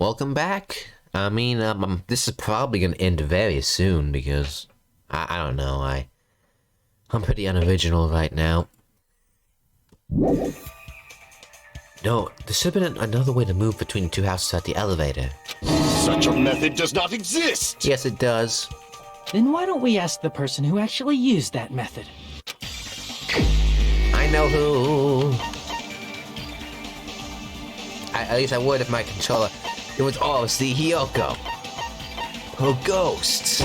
Welcome back. I mean, this is probably gonna end very soon because I don't know. I'm pretty unoriginal right now. No, there should have been another way to move between two houses at the elevator. Such a method does not exist! Yes, it does. Then why don't we ask the person who actually used that method? I know who. At least I would if my controller. It was obviously Hiyoko. Her ghost.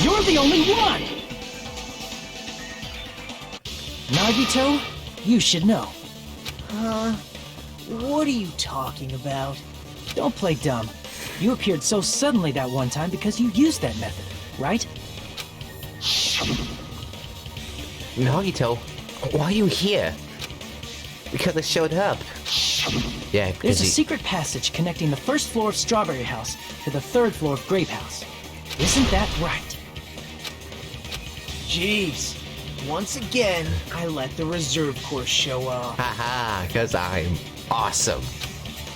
You're the only one! Nagito, you should know. What are you talking about? Don't play dumb. You appeared so suddenly that one time because you used that method, right? Nagito, why are you here? Because I showed up. Yeah, There's a secret passage connecting the first floor of Strawberry House to the third floor of Grape House. Isn't that right? Jeez. Once again, I let the reserve course show up. Haha, because I'm awesome.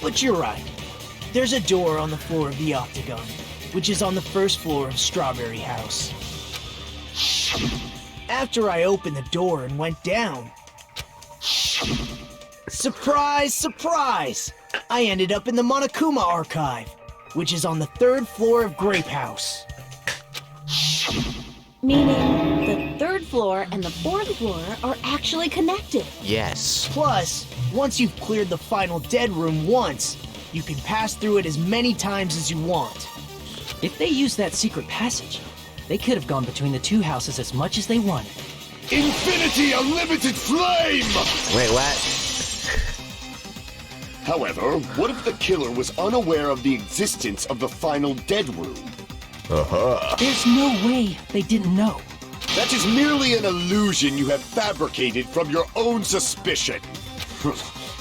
But you're right. There's a door on the floor of the Octagon, which is on the first floor of Strawberry House. After I opened the door and went down, surprise, surprise! I ended up in the Monokuma Archive, which is on the third floor of Grape House. Meaning, the third floor and the fourth floor are actually connected. Yes. Plus, once you've cleared the final dead room once, you can pass through it as many times as you want. If they used that secret passage, they could have gone between the two houses as much as they wanted. Infinity Unlimited Flame! Wait, what? However, what if the killer was unaware of the existence of the final dead room? There's no way they didn't know. That is merely an illusion you have fabricated from your own suspicion.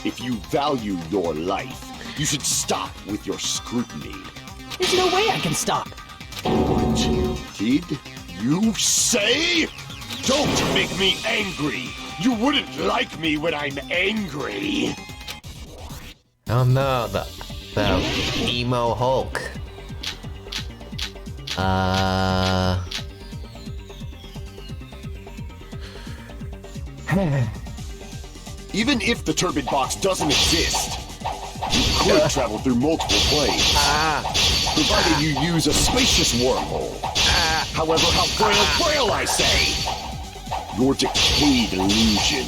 If you value your life, you should stop with your scrutiny. There's no way I can stop. Did you say? Don't make me angry! You wouldn't like me when I'm angry! Oh no, the emo Hulk. Even if the turbid box doesn't exist, you could travel through multiple planes, provided you use a spacious wormhole. However, how frail I say! Your decayed illusion.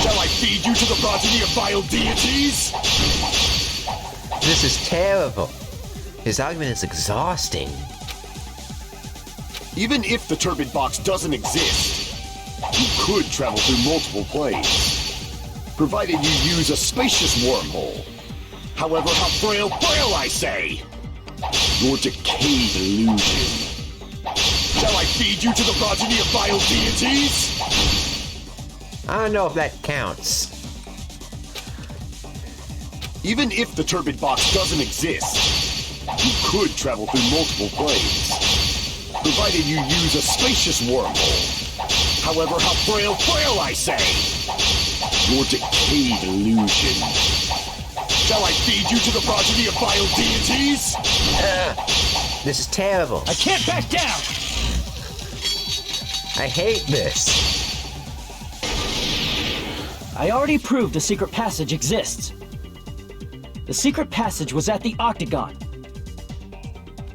Shall I feed you to the progeny of vile deities? This is terrible. His argument is exhausting. Even if the turbid box doesn't exist, you could travel through multiple planes, provided you use a spacious wormhole. However, how frail I say! Your decayed illusion. Shall I feed you to the progeny of vile deities? I don't know if that counts. Even if the turbid box doesn't exist, you could travel through multiple planes, provided you use a spacious wormhole. However, how frail I say! Your decayed illusion. Shall I feed you to the progeny of vile deities? This is terrible. I can't back down! I hate this. I already proved the secret passage exists. The secret passage was at the Octagon.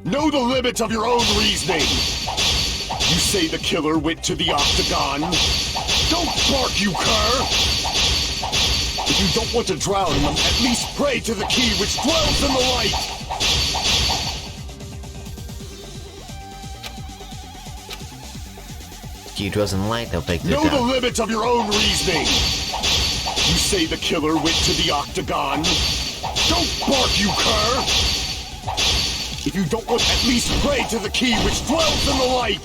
Know the limits of your own reasoning! You say the killer went to the Octagon? Don't bark, you cur! If you don't want to drown him, at least pray to the key which dwells in the light! Key draws in light, they'll take Know the limits of your own reasoning! You say the killer went to the Octagon? Don't bark, you cur! If you don't want, at least pray to the key which dwells in the light!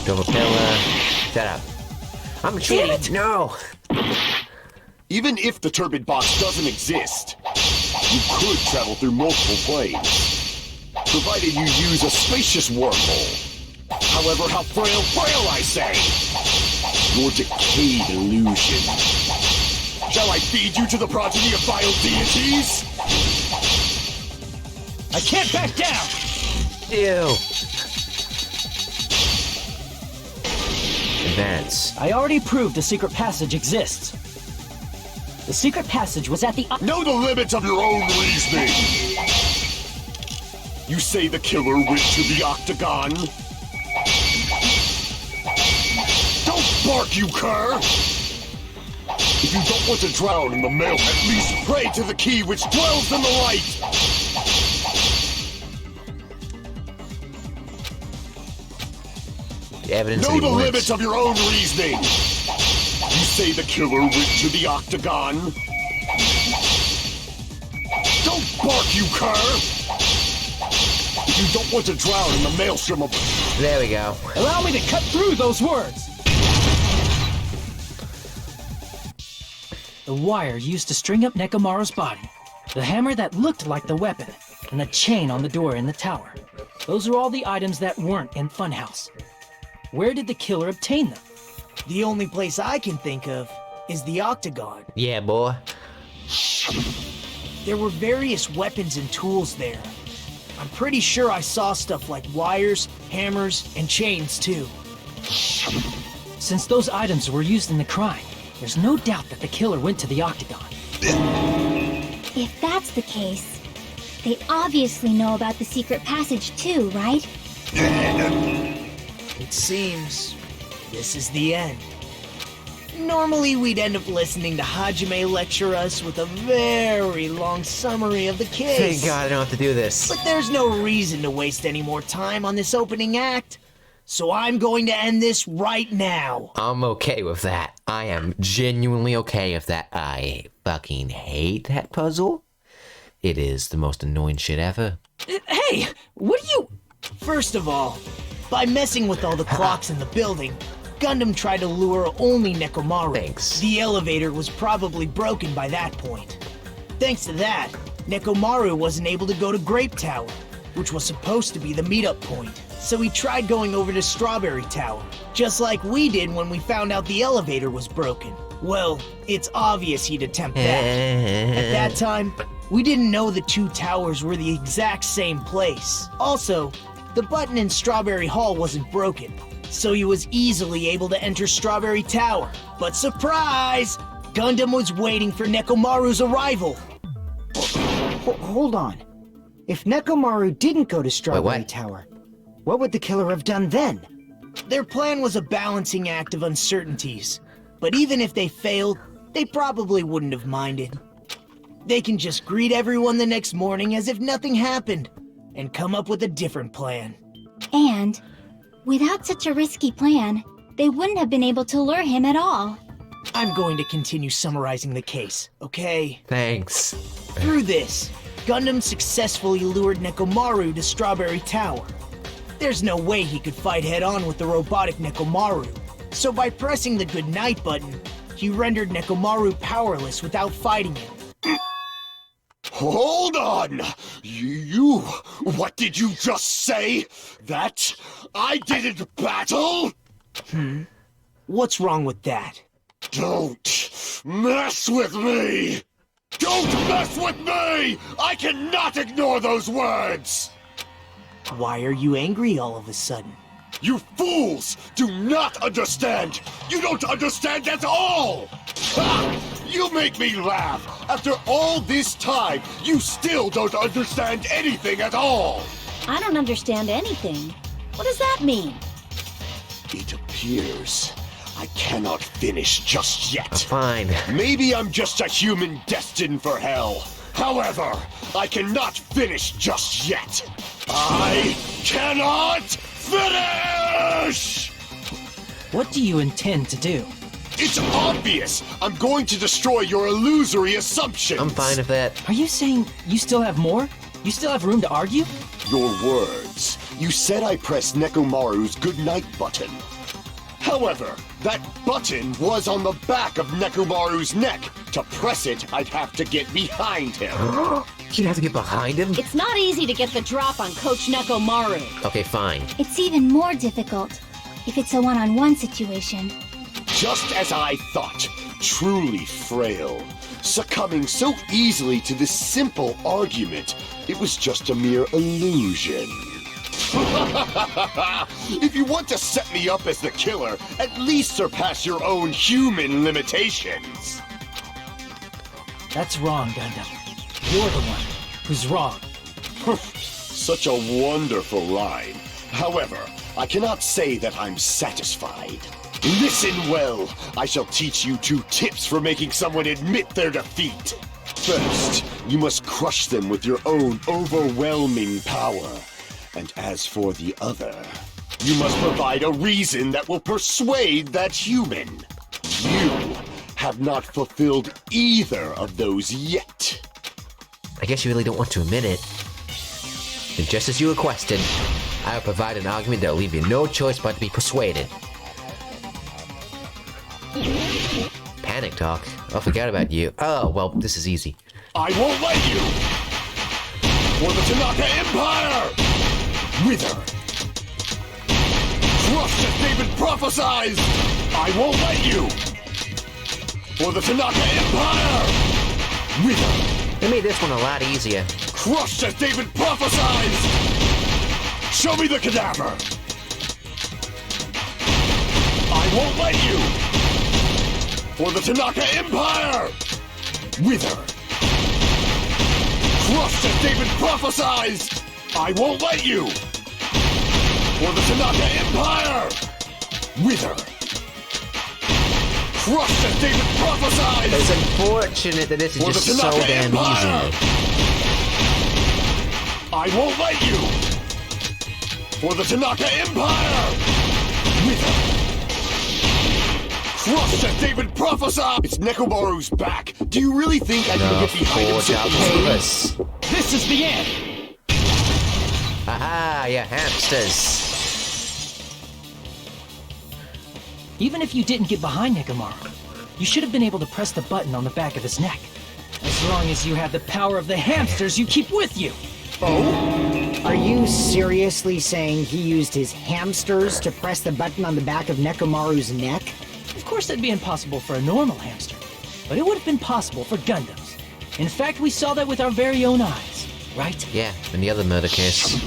Go a pillar. Shut up. I'm cheating. No. Even if the turbid box doesn't exist, you could travel through multiple planes, provided you use a spacious wormhole. However, how frail I say! Your decayed illusion. Shall I feed you to the progeny of vile deities? I can't back down! Ew. Advance. I already proved a secret passage exists. The secret passage was at the... Know the limits of your own reasoning! You say the killer went to the octagon? Don't bark, you cur! If you don't want to drown in the milk, at least pray to the key which dwells in the light! The evidence Know that he the went. limits of your own reasoning! You say the killer went to the octagon? Don't bark, you cur! If you don't want to drown in the maelstrom of... There we go. Allow me to cut through those words! The wire used to string up Nekomaru's body, the hammer that looked like the weapon, and the chain on the door in the tower. Those are all the items that weren't in Funhouse. Where did the killer obtain them? The only place I can think of is the octagon. Yeah, boy. There were various weapons and tools there. I'm pretty sure I saw stuff like wires, hammers, and chains too. Since those items were used in the crime, there's no doubt that the killer went to the octagon. If that's the case, they obviously know about the secret passage too, right? It seems this is the end. Normally we'd end up listening to Hajime lecture us with a very long summary of the case. Thank God I don't have to do this. But there's no reason to waste any more time on this opening act. So I'm going to end this right now. I'm okay with that. I am genuinely okay with that. I fucking hate that puzzle. It is the most annoying shit ever. Hey, what are you... First of all, by messing with all the clocks in the building, Gundam tried to lure only Nekomaru. Thanks. The elevator was probably broken by that point. Thanks to that, Nekomaru wasn't able to go to Grape Tower, which was supposed to be the meetup point. So he tried going over to Strawberry Tower, just like we did when we found out the elevator was broken. Well, it's obvious he'd attempt that. At that time, we didn't know the two towers were the exact same place. Also, the button in Strawberry Hall wasn't broken, so he was easily able to enter Strawberry Tower. But surprise! Gundam was waiting for Nekomaru's arrival. Hold on. If Nekomaru didn't go to Strawberry what? Tower, what would the killer have done then? Their plan was a balancing act of uncertainties, but even if they failed, they probably wouldn't have minded. They can just greet everyone the next morning as if nothing happened, and come up with a different plan. And, without such a risky plan, they wouldn't have been able to lure him at all. I'm going to continue summarizing the case, okay? Thanks. Through this, Gundam successfully lured Nekomaru to Strawberry Tower. There's no way he could fight head-on with the robotic Nekomaru, so by pressing the goodnight button, he rendered Nekomaru powerless without fighting him. Hold on! You... What did you just say? That I didn't battle? What's wrong with that? Don't mess with me! Don't mess with me! I cannot ignore those words! Why are you angry all of a sudden? You fools do not understand! You don't understand at all! Ha! You make me laugh! After all this time, you still don't understand anything at all! I don't understand anything. What does that mean? It appears I cannot finish just yet. Fine. Maybe I'm just a human destined for hell. However, I cannot finish just yet. I cannot finish! What do you intend to do? It's obvious! I'm going to destroy your illusory assumptions! I'm fine with that. Are you saying you still have more? You still have room to argue? Your words. You said I pressed Nekomaru's goodnight button. However, that button was on the back of Nekomaru's neck. To press it, I'd have to get behind him. You'd have to get behind him? It's not easy to get the drop on Coach Nekomaru. Okay, fine. It's even more difficult if it's a one-on-one situation. Just as I thought. truly frail, succumbing so easily to this simple argument. It was just a mere illusion. If you want to set me up as the killer, at least surpass your own human limitations. That's wrong, Gundam. You're the one who's wrong. Such a wonderful line. However, I cannot say that I'm satisfied. Listen well. I shall teach you 2 tips for making someone admit their defeat. First, you must crush them with your own overwhelming power. And as for the other, you must provide a reason that will persuade that human. You have not fulfilled either of those yet. I guess you really don't want to admit it. And just as you requested, I will provide an argument that will leave you no choice but to be persuaded. Panic talk? I forgot about you. Oh, well, this is easy. I won't let you! For the Tanaka Empire! Wither! Crushed as David prophesies! I won't let you! For the Tanaka Empire! Wither! They made this one a lot easier. Crushed as David prophesies! Show me the cadaver! I won't let you! For the Tanaka Empire! Wither! Crushed as David prophesies! I won't let you! For the Tanaka Empire! Wither! Crushed as David prophesies! It's unfortunate that this is For just the so Tanaka damn Empire! easy. I won't let you! For the Tanaka Empire! Wither! Crushed as David prophesied! It's Nekomaru's back! Do you really think I can get behind him so easily? This is the end! Aha, you hamsters. Even if you didn't get behind Nekomaru, you should have been able to press the button on the back of his neck. As long as you have the power of the hamsters you keep with you. Oh? Are you seriously saying he used his hamsters to press the button on the back of Nekomaru's neck? Of course that'd be impossible for a normal hamster, but it would have been possible for Gundams. In fact, we saw that with our very own eyes, right? Yeah, in the other murder case.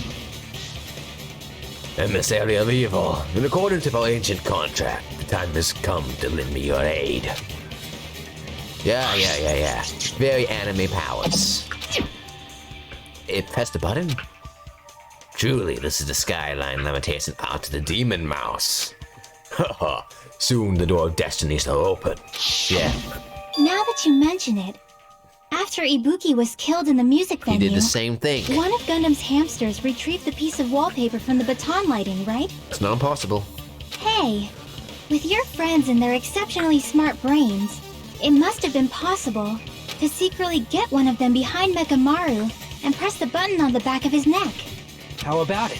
Emissary of evil, in accordance with our ancient contract, the time has come to lend me your aid. Yeah. Very anime powers. It pressed the button? Truly, this is the skyline limitation out to the demon mouse. Haha, soon the door of destiny shall open. Yeah. Now that you mention it, after Ibuki was killed in the music He venue, did the same thing. one of Gundam's hamsters retrieved the piece of wallpaper from the baton lighting, right? It's not impossible. Hey, with your friends and their exceptionally smart brains, it must have been possible to secretly get one of them behind Mekamaru and press the button on the back of his neck. How about it,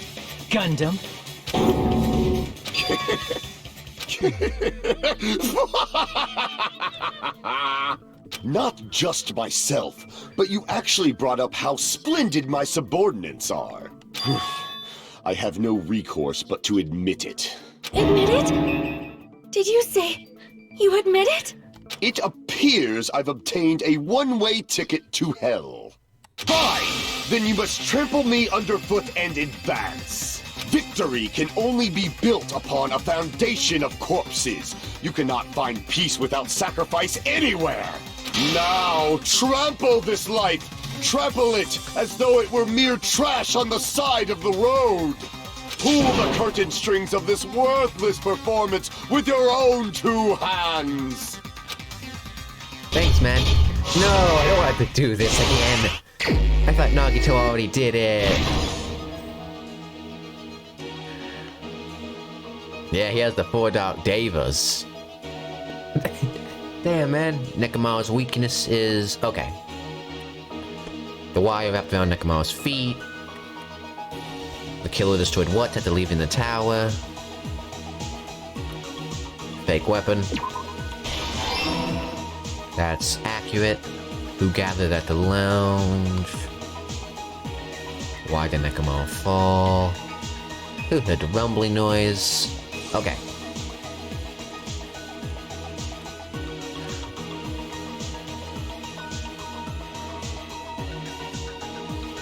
Gundam? Not just myself, but you actually brought up how splendid my subordinates are. I have no recourse but to admit it. Admit it? Did you say you admit it? It appears I've obtained a one-way ticket to hell. Fine! Then you must trample me underfoot and advance. Victory can only be built upon a foundation of corpses. You cannot find peace without sacrifice anywhere. Now, trample this life. Trample it as though it were mere trash on the side of the road. Pull the curtain strings of this worthless performance with your own 2 hands. Thanks, man. No, I don't want to do this again. I thought Nagito already did it. Yeah, he has the 4 Dark Devas. Damn, man. Nekomaru's weakness is... okay. The wire wrapped around Nekomaru's feet. The killer destroyed what after leaving the tower? Fake weapon. That's accurate. Who gathered at the lounge? Why did Nekomaru fall? Who heard the rumbling noise? Okay.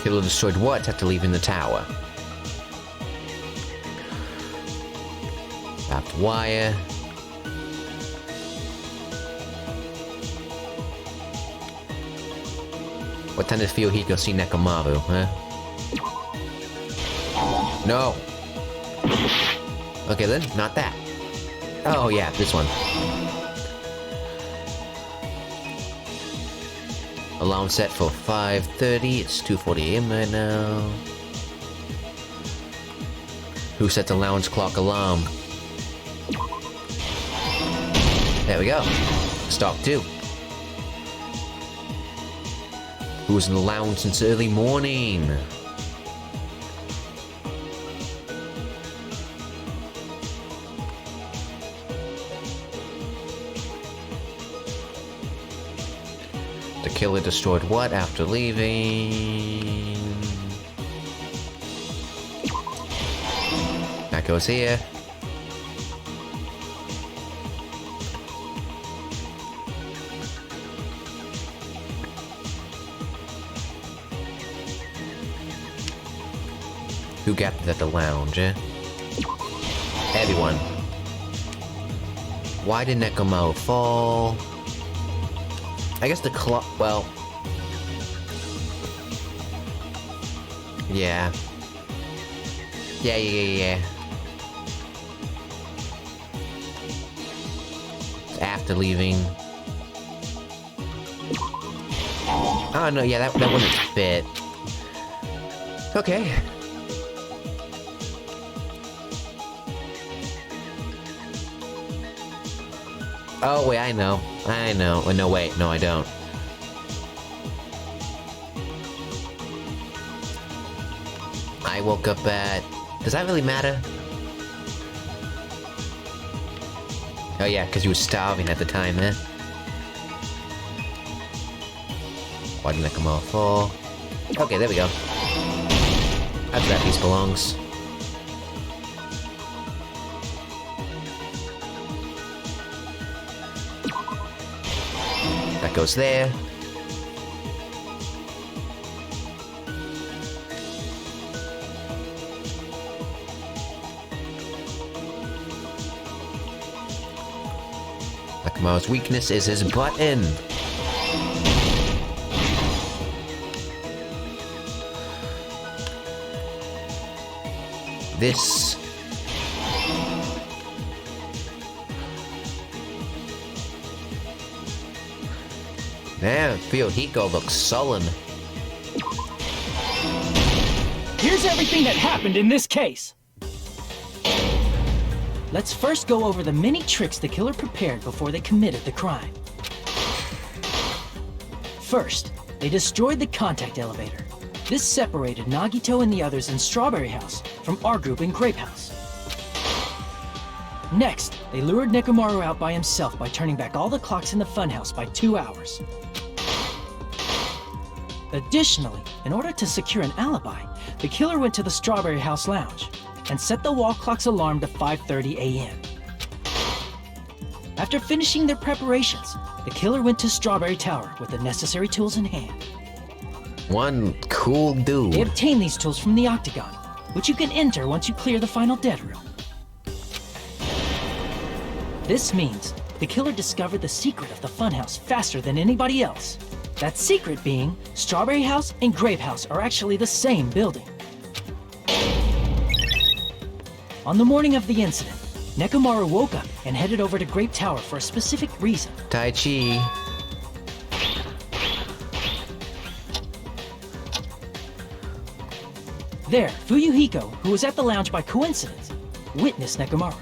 Killer destroyed what after leaving the tower? Barbed wire. What time did Fuyuhiko see Nekomaru, huh? No! Okay then, not that. Oh yeah, this one. Alarm set for 5:30, it's 2:40 AM right now. Who set the lounge clock alarm? There we go. Stop 2. Who was in the lounge since early morning? The killer destroyed what after leaving? That goes here. Who gathered at the lounge, eh? Everyone. Why did Nekomaru fall? I guess the clock, well... Yeah. Yeah. After leaving. Oh no, yeah, that wouldn't fit. Okay. Oh, wait, I know. Oh, no, wait, no, I don't. I woke up at... Does that really matter? Oh, yeah, because you were starving at the time, eh? Why didn't I come off? Oh. Okay, there we go. That's where that piece belongs. That goes there. Nakamaru's weakness is his button. This... Man, Fuyuhiko looks sullen. Here's everything that happened in this case. Let's first go over the many tricks the killer prepared before they committed the crime. First, they destroyed the contact elevator. This separated Nagito and the others in Strawberry House from our group in Grape House. Next, they lured Nekomaru out by himself by turning back all the clocks in the funhouse by 2 hours. Additionally, in order to secure an alibi, the killer went to the Strawberry House lounge and set the wall clock's alarm to 5:30 a.m. After finishing their preparations, the killer went to Strawberry Tower with the necessary tools in hand. One cool dude. They obtained these tools from the Octagon, which you can enter once you clear the final dead room. This means the killer discovered the secret of the funhouse faster than anybody else. That secret being, Strawberry House and Grape House are actually the same building. On the morning of the incident, Nekomaru woke up and headed over to Grape Tower for a specific reason. Tai Chi. There, Fuyuhiko, who was at the lounge by coincidence, witnessed Nekomaru.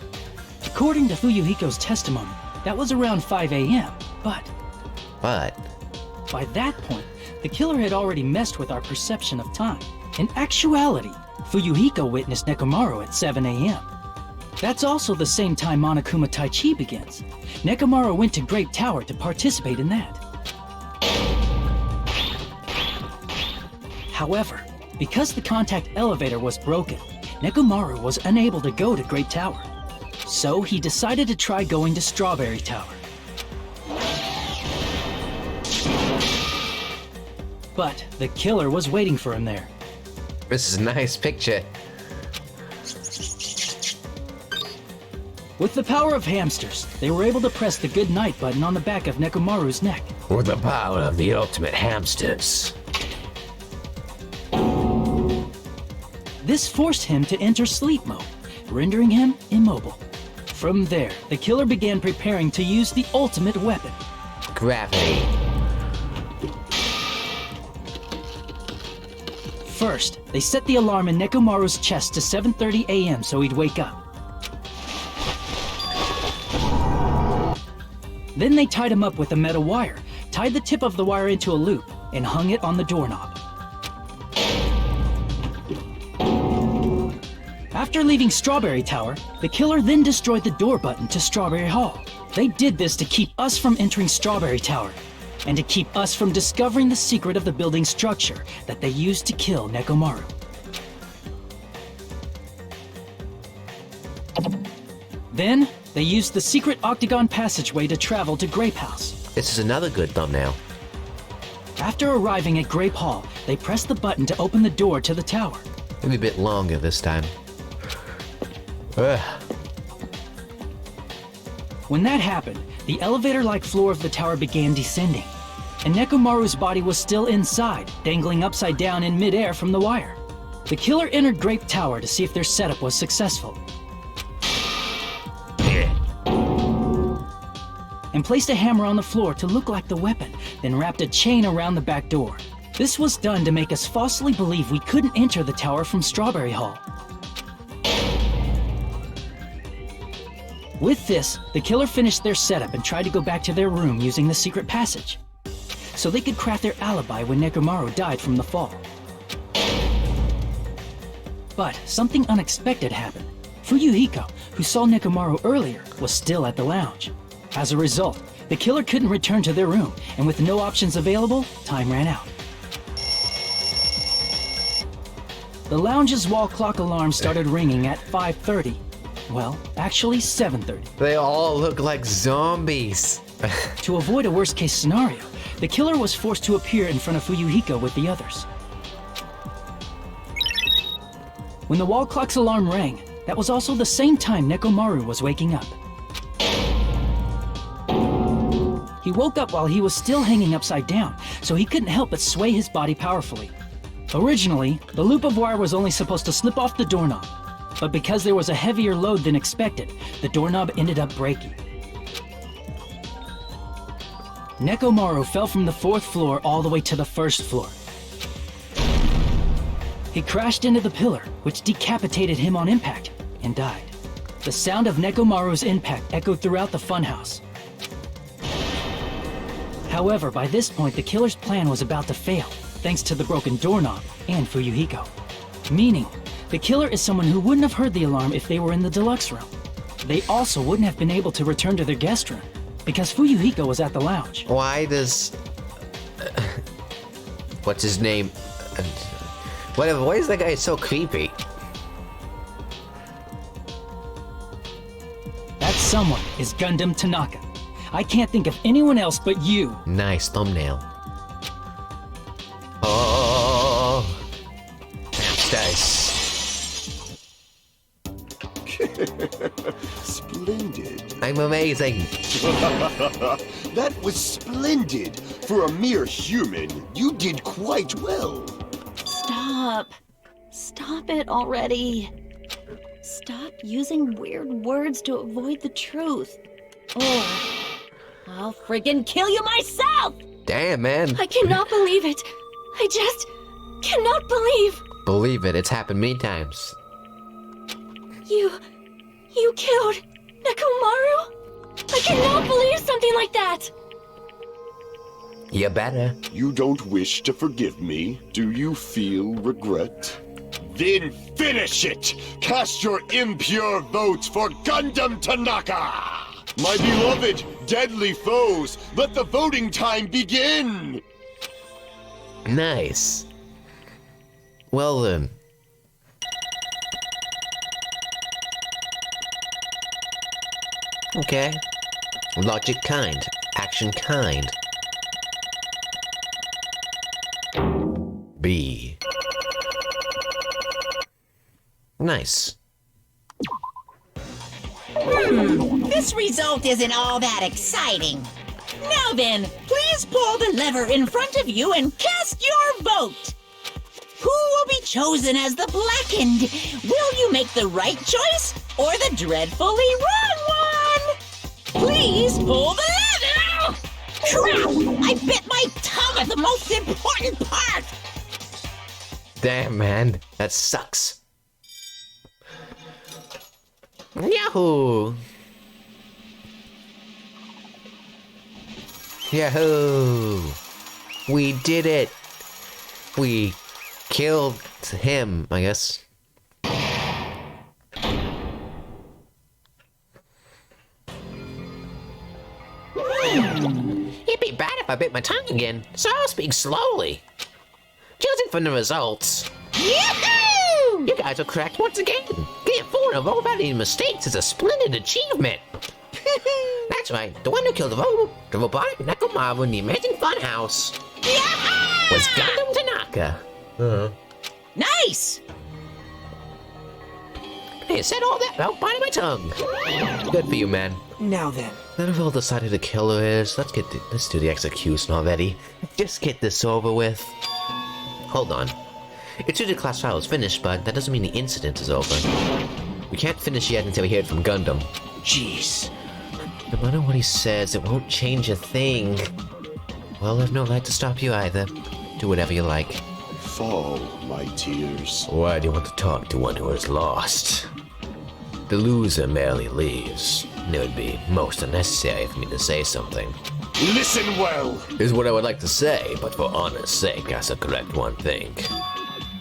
According to Fuyuhiko's testimony, that was around 5 a.m., but by that point, the killer had already messed with our perception of time. In actuality, Fuyuhiko witnessed Nekomaru at 7 a.m. That's also the same time Monokuma Tai Chi begins. Nekomaru went to Grape Tower to participate in that. However, because the contact elevator was broken, Nekomaru was unable to go to Grape Tower. So he decided to try going to Strawberry Tower. But the killer was waiting for him there. This is a nice picture. With the power of hamsters, they were able to press the good night button on the back of Nekomaru's neck. With the power of the ultimate hamsters. This forced him to enter sleep mode, rendering him immobile. From there, the killer began preparing to use the ultimate weapon. Gravity. First, they set the alarm in Nekomaru's chest to 7:30 a.m. so he'd wake up. Then they tied him up with a metal wire, tied the tip of the wire into a loop, and hung it on the doorknob. After leaving Strawberry Tower, the killer then destroyed the door button to Strawberry Hall. They did this to keep us from entering Strawberry Tower, and to keep us from discovering the secret of the building's structure that they used to kill Nekomaru. Then, they used the secret octagon passageway to travel to Grape House. This is another good thumbnail. After arriving at Grape Hall, they pressed the button to open the door to the tower. Maybe a bit longer this time. Ugh. When that happened, the elevator-like floor of the tower began descending, and Nekomaru's body was still inside, dangling upside down in midair from the wire. The killer entered Grape Tower to see if their setup was successful, and placed a hammer on the floor to look like the weapon, then wrapped a chain around the back door. This was done to make us falsely believe we couldn't enter the tower from Strawberry Hall. With this, the killer finished their setup and tried to go back to their room using the secret passage, so they could craft their alibi when Nekomaru died from the fall. But something unexpected happened. Fuyuhiko, who saw Nekomaru earlier, was still at the lounge. As a result, the killer couldn't return to their room, and with no options available, time ran out. The lounge's wall clock alarm started ringing at 5:30. Well, actually 7:30. They all look like zombies. To avoid a worst-case scenario, the killer was forced to appear in front of Fuyuhiko with the others. When the wall clock's alarm rang, that was also the same time Nekomaru was waking up. He woke up while he was still hanging upside down, so he couldn't help but sway his body powerfully. Originally, the loop of wire was only supposed to slip off the doorknob, but because there was a heavier load than expected, the doorknob ended up breaking. Nekomaru fell from the 4th floor all the way to the 1st floor. He crashed into the pillar, which decapitated him on impact, and died. The sound of Nekomaru's impact echoed throughout the funhouse. However, by this point, the killer's plan was about to fail, thanks to the broken doorknob and Fuyuhiko. Meaning, the killer is someone who wouldn't have heard the alarm if they were in the deluxe room. They also wouldn't have been able to return to their guest room, because Fuyuhiko was at the lounge. Why does... what's his name? Whatever, why is that guy so creepy? That someone is Gundam Tanaka. I can't think of anyone else but you. Nice thumbnail. Oh, dice. Splendid. I'm amazing. That was splendid. For a mere human, you did quite well. Stop. Stop it already. Stop using weird words to avoid the truth. Or I'll friggin' kill you myself! Damn, man. I cannot believe it. I just cannot believe. Believe it, it's happened many times. You killed Nekomaru? I cannot believe something like that. You better. You don't wish to forgive me? Do you feel regret? Then finish it! Cast your impure votes for Gundam Tanaka! My beloved, deadly foes, let the voting time begin! Nice. Well then. Okay. Logic kind. Action kind. B. Nice. This result isn't all that exciting. Now then, please pull the lever in front of you and cast your vote. Who will be chosen as the blackened? Will you make the right choice or the dreadfully wrong one? Please pull the lever! Crap! I bit my tongue at the most important part! Damn, man. That sucks. Yahoo! Yahoo! We did it! We killed him, I guess. It'd be bad if I bit my tongue again, so I'll speak slowly. Judging from the results, Yahoo! you guys are correct once again. Getting 4 of any mistakes is a splendid achievement. That's right, the one who killed the robotic Nekomaru in the Amazing Funhouse was Gundam Tanaka. Nice! Hey, said all that without biting my tongue. Good for you, man. Now then. Then we've all decided the killer is. Let's do the execution already. Just get this over with. Hold on. It's true the class trial is finished, but that doesn't mean the incident is over. We can't finish yet until we hear it from Gundam. Jeez. No matter what he says, it won't change a thing. Well, I've no right to stop you either. Do whatever you like. Fall, my tears. Why do you want to talk to one who is lost? The loser merely leaves. It would be most unnecessary for me to say something. Listen well. Is what I would like to say, but for honor's sake, I shall correct one thing.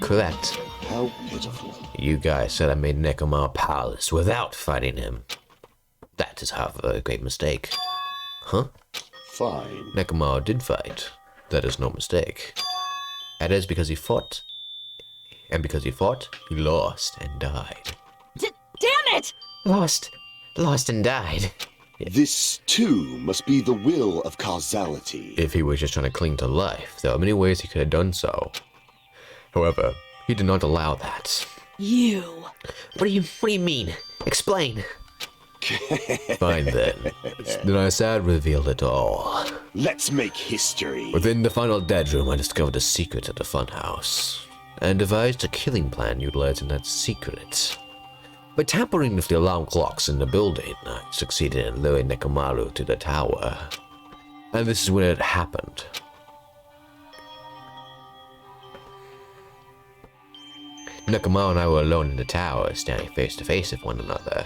Correct. How pitiful. You guys said I made Nekomaru powerless without fighting him. That is however a great mistake. Huh? Fine. Nekomaru did fight. That is no mistake. That is because he fought. And because he fought, he lost and died. Damn it! Lost and died. This, too, must be the will of causality. If he was just trying to cling to life, there are many ways he could have done so. However, he did not allow that. You. What do you mean? Explain. Fine then. Then I sad reveal it all. Let's make history. Within the final dead room, I discovered a secret at the funhouse, and devised a killing plan utilizing that secret. By tampering with the alarm clocks in the building, I succeeded in luring Nekomaru to the tower. And this is when it happened. Nekomaru and I were alone in the tower, standing face to face with one another.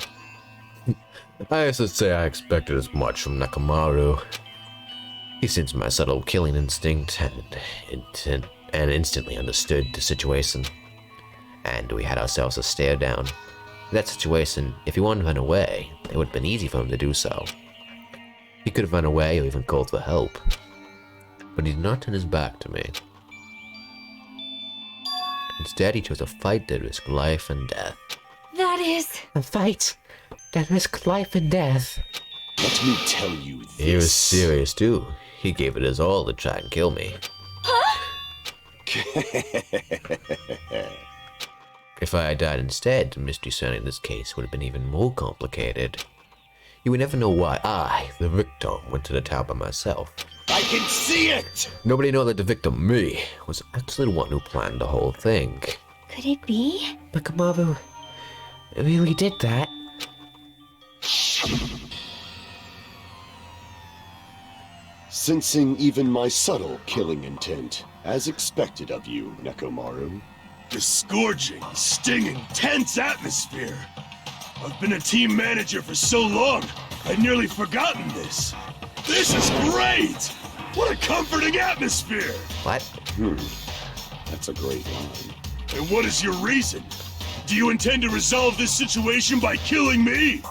I should say I expected as much from Nekomaru. He sensed my subtle killing instinct and instantly understood the situation. And we had ourselves a stare down. In that situation, if he wanted to run away, it would have been easy for him to do so. He could have run away or even called for help. But he did not turn his back to me. Instead, he chose a fight that risked life and death. That is... A fight that risked life and death. Let me tell you this. He was serious too. He gave it his all to try and kill me. If I had died instead, the mystery surrounding this case would have been even more complicated. You would never know why I, the victim, went to the tower by myself. I can see it! Nobody knew that the victim, me, was actually the one who planned the whole thing. Could it be? Nekomaru really did that. Sensing even my subtle killing intent, as expected of you, Nekomaru. The scourging, stinging, tense atmosphere. I've been a team manager for so long, I'd nearly forgotten this. This is great! What a comforting atmosphere! What? That's a great line. And what is your reason? Do you intend to resolve this situation by killing me?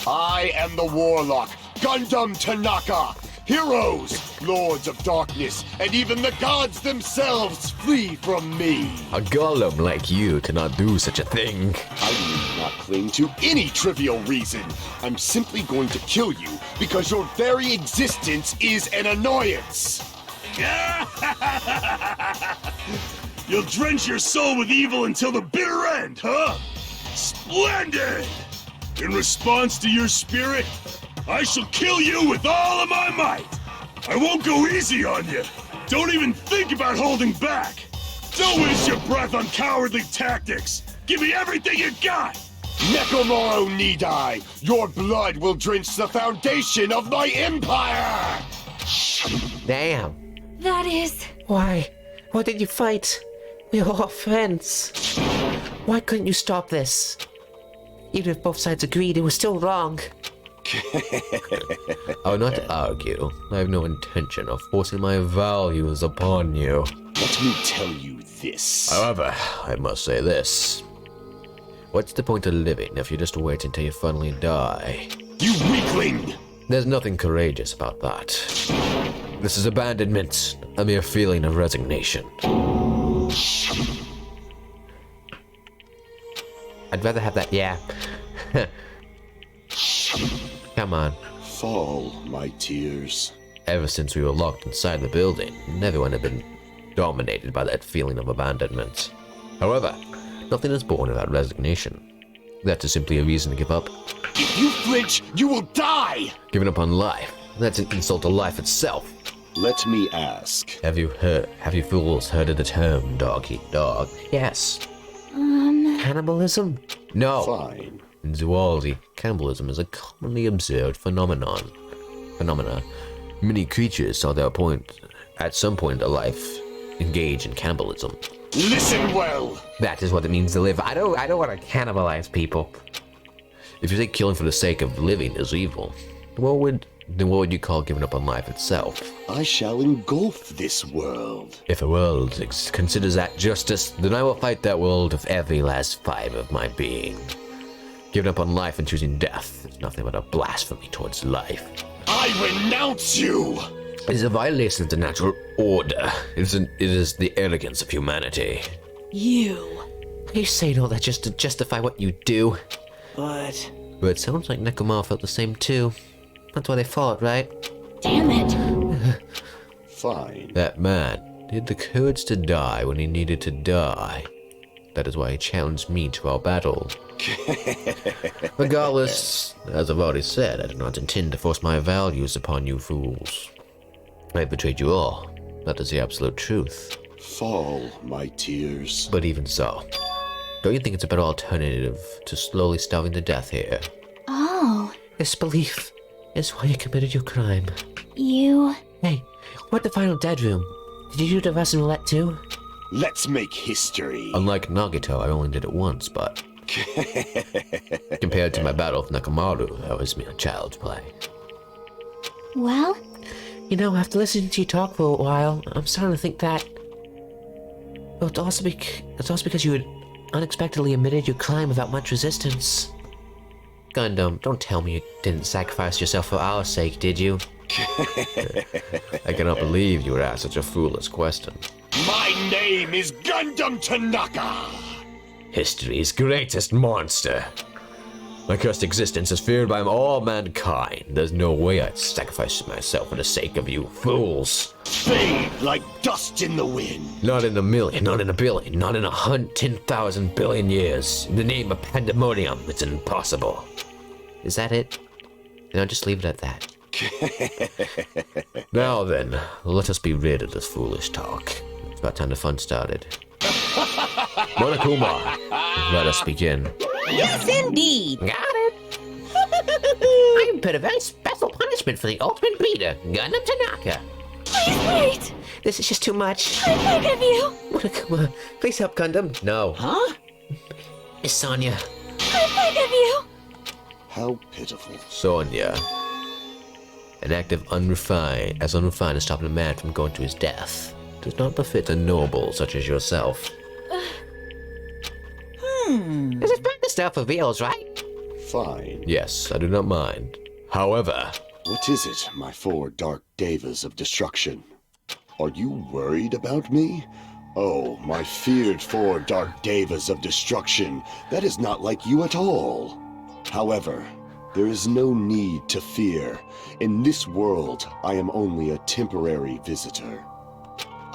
I am the Warlock, Gundam Tanaka! Heroes, Lords of Darkness, and even the gods themselves flee from me! A golem like you cannot do such a thing. I need not cling to any trivial reason. I'm simply going to kill you because your very existence is an annoyance. You'll drench your soul with evil until the bitter end, huh? Splendid! In response to your spirit, I shall kill you with all of my might. I won't go easy on you. Don't even think about holding back. Don't waste your breath on cowardly tactics. Give me everything you got. Nekomaru need I. Your blood will drench the foundation of my empire! Damn. That is... Why? Why did you fight? We were all friends. Why couldn't you stop this? Even if both sides agreed, it was still wrong. I will not argue. I have no intention of forcing my values upon you. Let me tell you this. However, I must say this. What's the point of living if you just wait until you finally die? You weakling! There's nothing courageous about that. This is abandonment, a mere feeling of resignation. I'd rather have that, yeah. Come on. Fall, my tears. Ever since we were locked inside the building, everyone had been dominated by that feeling of abandonment. However, nothing is born without resignation. That is simply a reason to give up. If you flinch, you will die! Giving up on life, that's an insult to life itself. Let me ask. Have you fools heard of the term dog eat dog? Yes. Cannibalism? No. Fine. In zoology, cannibalism is a commonly observed phenomenon. Many creatures at some point in their life, engage in cannibalism. Listen well! That is what it means to live. I don't want to cannibalize people. If you say killing for the sake of living is evil, what would you call giving up on life itself? I shall engulf this world. If a world considers that justice, then I will fight that world with every last fiber of my being. Giving up on life and choosing death is nothing but a blasphemy towards life. I renounce you! It is a violation of the natural order. It is the arrogance of humanity. You. You say all that just to justify what you do. But But it sounds like Nekomaru felt the same too. That's why they fought, right? Damn it! Fine. That man had the courage to die when he needed to die. That is why he challenged me to our battle. Regardless, as I've already said, I do not intend to force my values upon you fools. I betrayed you all. That is the absolute truth. Fall, my tears. But even so, don't you think it's a better alternative to slowly starving to death here? Oh, This belief is why you committed your crime. you... Hey, what the final dead room? Did you do the Russian roulette too? Let's make history. Unlike Nagito, I only did it once, but compared to my battle with Nekomaru, that was mere child's play. Well, You know, after listening to you talk for a while, I'm starting to think that... Well, it's also because you had unexpectedly admitted your crime without much resistance. Gundam, don't tell me you didn't sacrifice yourself for our sake, did you? I cannot believe you would ask such a foolish question. My name is Gundam Tanaka! History's greatest monster. My cursed existence is feared by all mankind. There's no way I'd sacrifice myself for the sake of you fools. Fade like dust in the wind. Not in a million, not in a billion, not in 10,000 billion years. In the name of pandemonium, it's impossible. Is that it? Then I'll just leave it at that. Now then, let us be rid of this foolish talk. It's about time the fun started. Monokuma, let us begin. Yes, indeed. Got it. I prepared a very special punishment for the ultimate beater, Gundam Tanaka. Please wait! This is just too much. I beg of you! Monokuma, please help Gundam. No. Huh? Miss Sonia. I beg of you! How pitiful. Sonia. An act of unrefined as stopping a man from going to his death does not befit a noble such as yourself. This is practice stuff for reals, right? Fine. Yes, I do not mind. However, What is it, my four dark devas of destruction? Are you worried about me? Oh, my feared four dark devas of destruction, that is not like you at all. However, there is no need to fear. In this world, I am only a temporary visitor.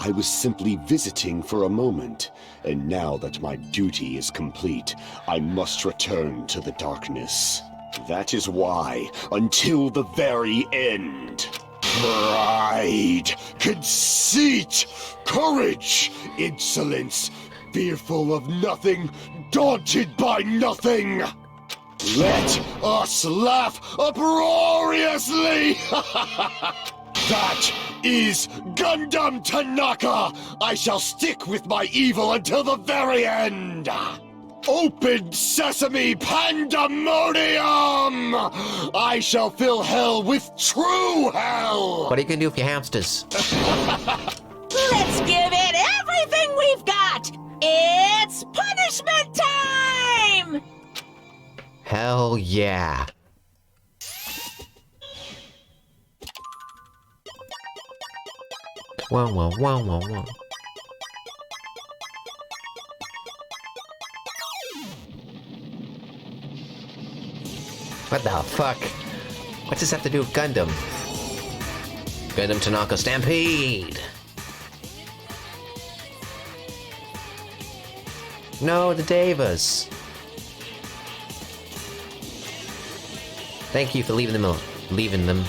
I was simply visiting for a moment, and now that my duty is complete, I must return to the darkness. That is why, until the very end, pride, conceit, courage, insolence, fearful of nothing, daunted by nothing. Let us laugh uproariously! That is Gundam Tanaka! I shall stick with my evil until the very end! Open sesame pandemonium! I shall fill hell with true hell! What are you gonna do with your hamsters? Let's give it everything we've got! It's punishment time! Hell yeah. Wow, wow, wow, wow, wow. What the fuck? What's this have to do with Gundam? Gundam Tanaka Stampede! No, the Devas! Thank you for leaving them alone. Leaving them.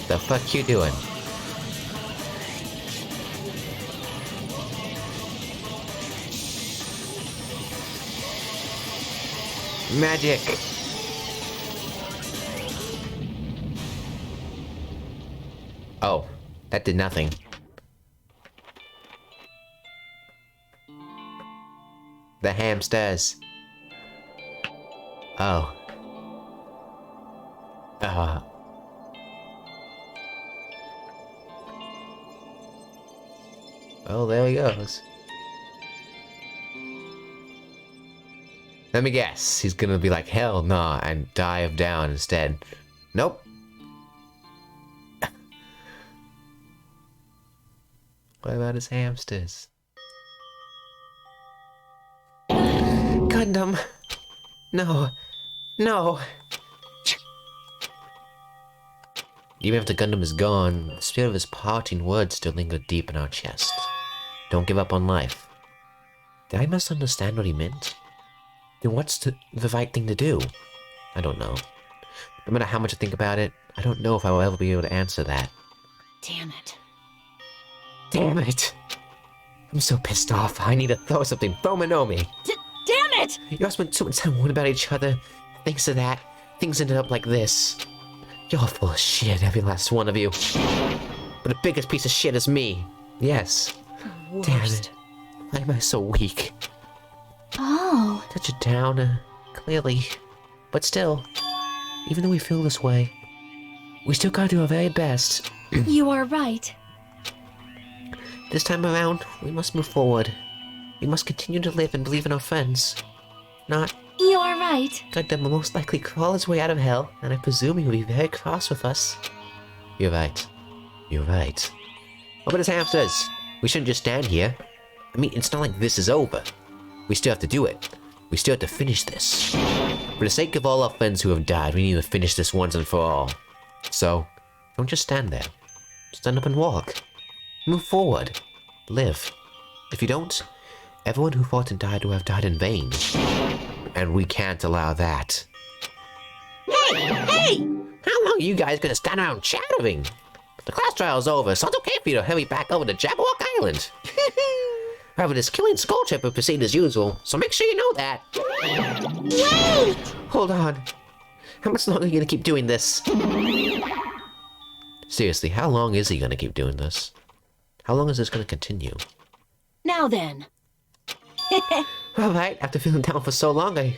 The fuck you doing? Magic! Oh, that did nothing. The hamsters. Oh. Oh, there he goes. Let me guess, he's gonna be like, hell nah, and dive down instead. Nope. What about his hamsters? Gundam! No. No! Even if the Gundam is gone, the spirit of his parting words still linger deep in our chest. Don't give up on life. Did I misunderstand what he meant? Then what's the right thing to do? I don't know. No matter how much I think about it, I don't know if I will ever be able to answer that. Damn it. Damn it! I'm so pissed off. I need to throw something. Throw Monomi! Damn it! You all spent so much time worrying about each other. Thanks to that, things ended up like this. You're all full of shit, every last one of you. But the biggest piece of shit is me. Yes. Damn it. Why am I so weak? Oh. Such a downer, clearly. But still, even though we feel this way, we still gotta do our very best. You are right. This time around, we must move forward. We must continue to live and believe in our friends. Not, You are right. Gundam will most likely crawl his way out of hell, and I presume he will be very cross with us. You're right. You're right. What about his hamsters? We shouldn't just stand here. I mean, it's not like this is over. We still have to do it. We still have to finish this. For the sake of all our friends who have died, we need to finish this once and for all. So, don't just stand there. Stand up and walk. Move forward. Live. If you don't, everyone who fought and died will have died in vain. And we can't allow that. Hey! How long are you guys gonna stand around chattering? The class trial's over, so it's okay for you to hurry back over to Jabberwock Island. However, this killing skull trip will proceed as usual, so make sure you know that. Wait! Hold on. How much longer are you gonna keep doing this? Seriously, how long is he gonna keep doing this? How long is this gonna continue? Now then. Alright, after feeling down for so long, I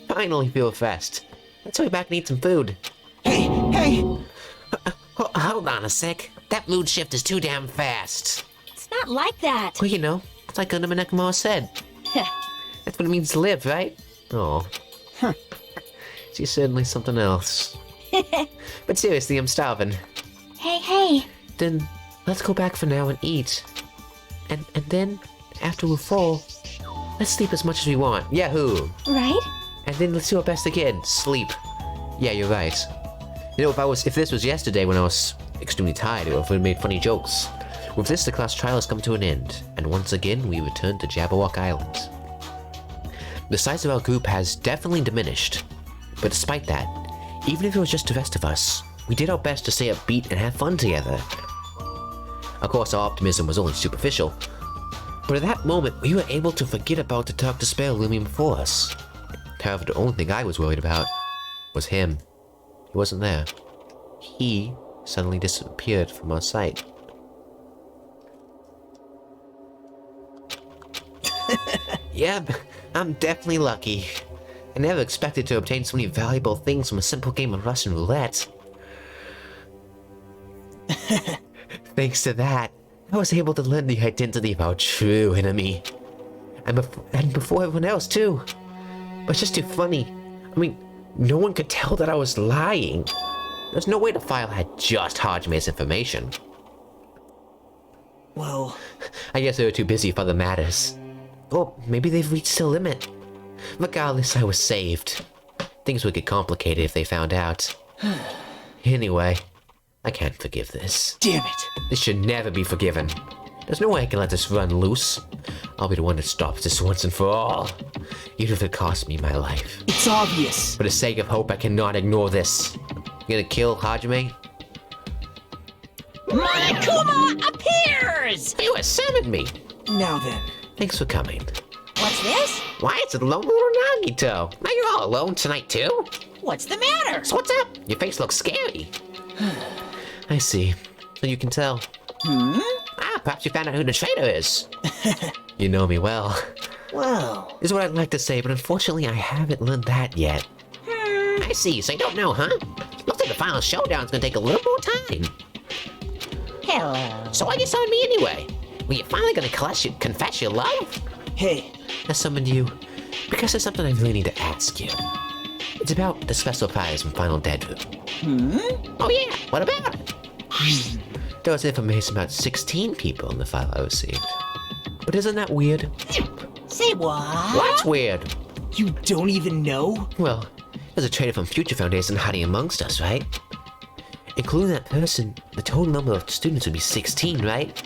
finally feel refreshed. Let's hurry back and eat some food. Hey! Hold on a sec. That mood shift is too damn fast. It's not like that. Well, you know, it's like Gundam and Nekomura said. That's what it means to live, right? Oh. She's certainly something else. But seriously, I'm starving. Hey. Then, let's go back for now and eat. And then, after we're full, Let's sleep as much as we want. Yahoo! Right? And then let's do our best again. Sleep. Yeah, you're right. You know, if this was yesterday when I was extremely tired, it would have made funny jokes. With this, the class trial has come to an end, and once again, we return to Jabberwock Island. The size of our group has definitely diminished, but despite that, even if it was just the rest of us, we did our best to stay upbeat and have fun together. Of course, our optimism was only superficial, but at that moment, we were able to forget about the dark despair looming before us. However, the only thing I was worried about was him. He wasn't there. He suddenly disappeared from our sight. Yep, I'm definitely lucky. I never expected to obtain so many valuable things from a simple game of Russian roulette. Thanks to that, I was able to learn the identity of our true enemy. And before everyone else, too. But it's just too funny. I mean, no one could tell that I was lying. There's no way the file had just Hajime's information. Well, I guess they were too busy for other matters. Or maybe they've reached the limit. Regardless, I was saved. Things would get complicated if they found out. Anyway, I can't forgive this. damn it. This should never be forgiven. There's no way I can let this run loose. I'll be the one that stops this once and for all. Even if it costs me my life. It's obvious. For the sake of hope, I cannot ignore this. You gonna kill Hajime? Monokuma appears! You have summoned me! Now then. Thanks for coming. What's this? Why, it's a lone little Nagito. Now you're all alone tonight, too? What's the matter? So what's up? Your face looks scary. I see. So you can tell. Perhaps you found out who the traitor is. You know me well. Well, Is what I'd like to say, but unfortunately I haven't learned that yet. I see, so you don't know, huh? Looks like the final showdown's gonna take a little more time. Hello. So why you summoned me anyway? Were you finally gonna confess your love? hey, I summoned you because there's something I really need to ask you. It's about the special prize from Final Deadroom. Oh yeah, what about it? There was information about 16 people in the file I received. But isn't that weird? Say what? What's weird? you don't even know? Well, there's a traitor from Future Foundation hiding amongst us, right? Including that person, the total number of students would be 16, right?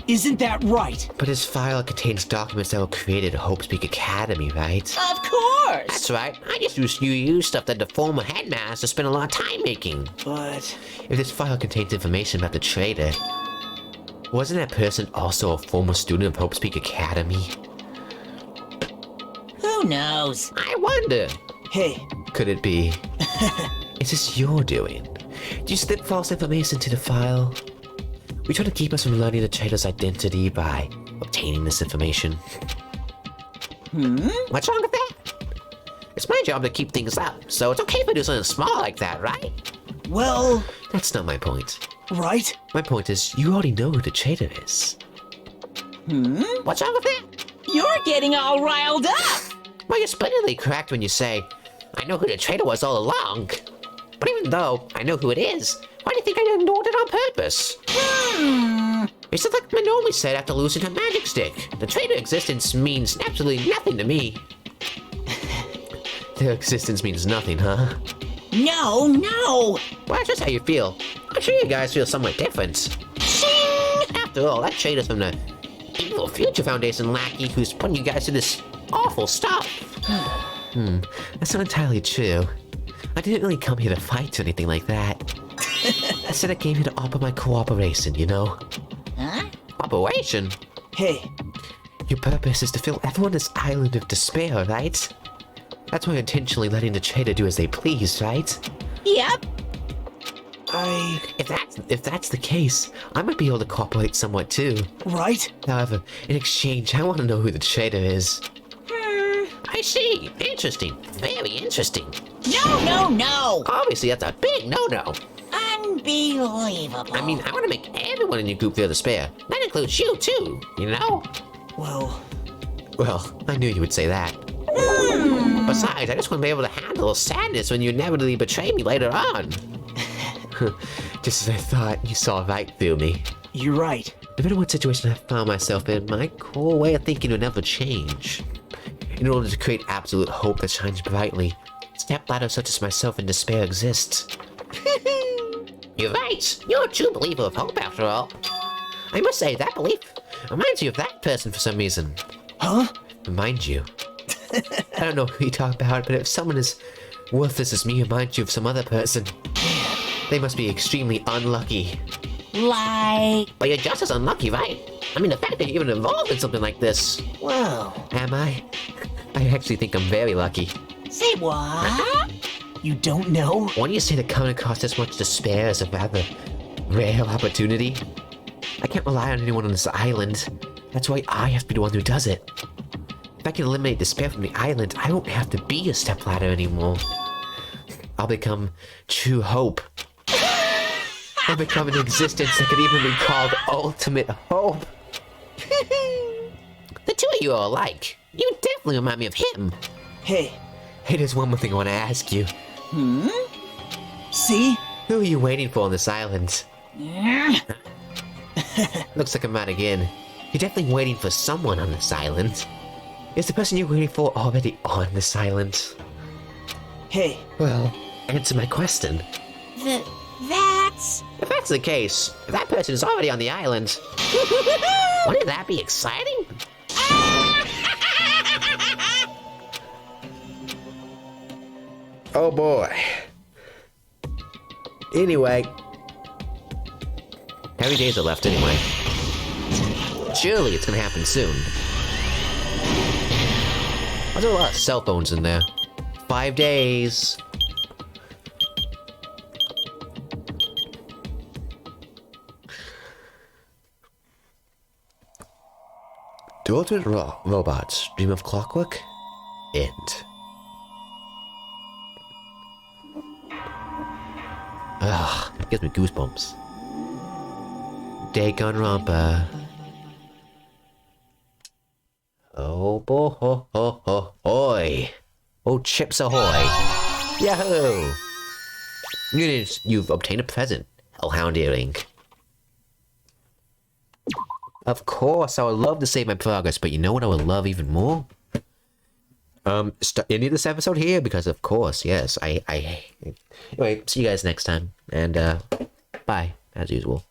Isn't that right? But his file contains documents that were created at Hope Peak Academy, right? Of course! That's right. I just use stuff that the former headmaster spent a lot of time making. But If this file contains information about the traitor, wasn't that person also a former student of Hope's Peak Academy? Who knows? I wonder. hey, Could it be? Is this your doing? Do you slip false information to the file? We try to keep us from learning the traitor's identity by obtaining this information. What's wrong with that? It's my job to keep things up, so it's okay if I do something small like that, right? well, That's not my point. right? My point is, you already know who the traitor is. What's wrong with that? You're getting all riled up! Well, you're splendidly correct when you say, I know who the traitor was all along. But even though I know who it is, why do you think I ignored it on purpose? It's just like Minomi said after losing her magic stick. The traitor existence means absolutely nothing to me. Their existence means nothing, huh? No, no! Well, that's just how you feel. I'm sure you guys feel somewhat different. After all, that traitor's from the evil Future Foundation lackey who's putting you guys through this awful stuff. That's not entirely true. I didn't really come here to fight or anything like that. I said I came here to offer my cooperation, you know? Huh? Cooperation? Hey, Your purpose is to fill everyone this island of despair, right? That's why you're intentionally letting the traitor do as they please, right? Yep. If that's the case, I might be able to cooperate somewhat too. right? However, in exchange, I want to know who the traitor is. I see. Interesting. Very interesting. No, no, no! Obviously, that's a big no-no. Unbelievable. I mean, I want to make everyone in your group feel despair. That includes you, too, you know? Well, Well, I knew you would say that. Besides, I just want to be able to handle sadness when you inevitably betray me later on. Just as I thought, you saw right through me. you're right. No matter what situation I found myself in, my core way of thinking would never change. In order to create absolute hope that shines brightly, stepladders such as myself in despair exist. You're right. You're a true believer of hope, after all. I must say, that belief reminds you of that person for some reason. Huh? Remind you. I don't know who you talk about, but if someone as worthless as me reminds you of some other person, they must be extremely unlucky. Like... But you're just as unlucky, right? I mean, the fact that you're even involved in something like this. Well, Am I? I actually think I'm very lucky. Say what? you don't know? When you say that coming across this much despair is a rather rare opportunity, I can't rely on anyone on this island. That's why I have to be the one who does it. If I can eliminate despair from the island, I won't have to be a stepladder anymore. I'll become true hope. I'll become an existence that could even be called ultimate hope. The two of you are alike. You definitely remind me of him. Hey, Hey, there's one more thing I want to ask you. see? Who are you waiting for on this island? Looks like I'm right again. You're definitely waiting for someone on this island. Is the person you're waiting for already on this island? Hey, Well, answer my question. That's... If that's the case, if that person is already on the island, wouldn't that be exciting? Oh boy. Anyway. How many days are left anyway? Surely it's gonna happen soon. There's a lot of cell phones in there. 5 days. Do ultimate robots dream of clockwork? End. Ugh, gives me goosebumps. Danganronpa. Oh boy. Oh, chips ahoy. Yahoo! You've obtained a present. Hellhound earring. Of course, I would love to save my progress, but you know what I would love even more? Ending this episode here, because of course, yes, anyway, see you guys next time, and, bye, as usual.